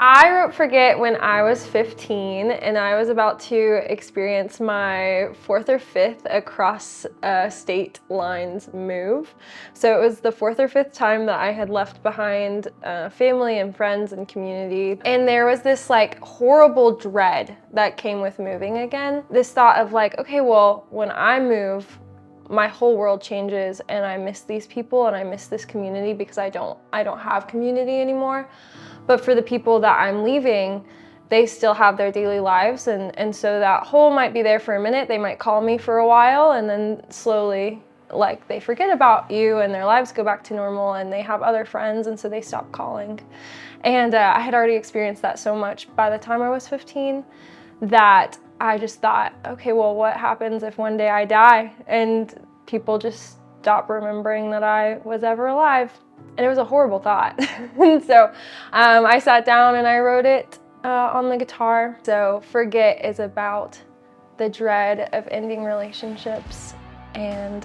I wrote Forget when I was 15, and I was about to experience my 4th or 5th across state lines move. So it was the 4th or 5th time that I had left behind family and friends and community. And there was this like horrible dread that came with moving again. This thought of like, okay, well, when I move, my whole world changes and I miss these people and I miss this community because I don't have community anymore. But for the people that I'm leaving, they still have their daily lives, and so that hole might be there for a minute. They might call me for a while, and then slowly, like, they forget about you and their lives go back to normal and they have other friends, and so they stop calling. And I had already experienced that so much by the time I was 15 that I just thought, okay, well, what happens if one day I die and people just stop remembering that I was ever alive? And it was a horrible thought. And so I sat down and I wrote it on the guitar. So Forget is about the dread of ending relationships and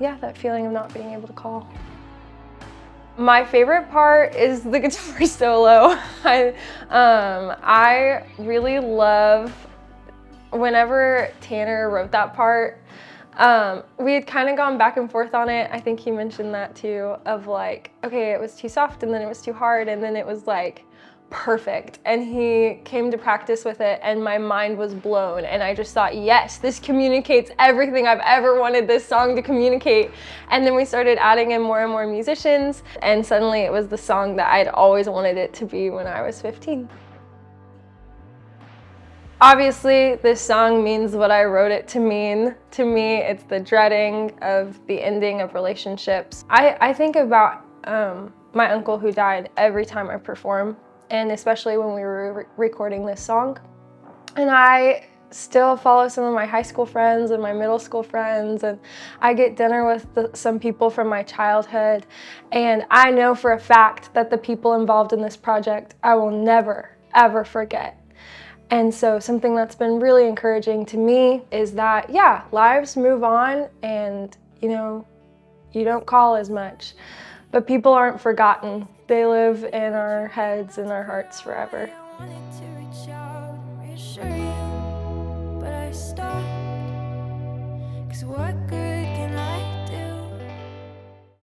yeah, that feeling of not being able to call. My favorite part is the guitar solo. I really love whenever Tanner wrote that part. We had kind of gone back and forth on it. I think he mentioned that too, of like, okay, it was too soft and then it was too hard and then it was like perfect. And he came to practice with it and my mind was blown. And I just thought, yes, this communicates everything I've ever wanted this song to communicate. And then we started adding in more and more musicians. And suddenly it was the song that I'd always wanted it to be when I was 15. Obviously, this song means what I wrote it to mean. To me, it's the dreading of the ending of relationships. I think about my uncle who died every time I perform, and especially when we were recording this song. And I still follow some of my high school friends and my middle school friends, and I get dinner with some people from my childhood. And I know for a fact that the people involved in this project, I will never, ever forget. And so something that's been really encouraging to me is that, yeah, lives move on and, you know, you don't call as much, but people aren't forgotten. They live in our heads and our hearts forever. I wanted to reach out and reassure you, but I stopped. 'Cause what good can I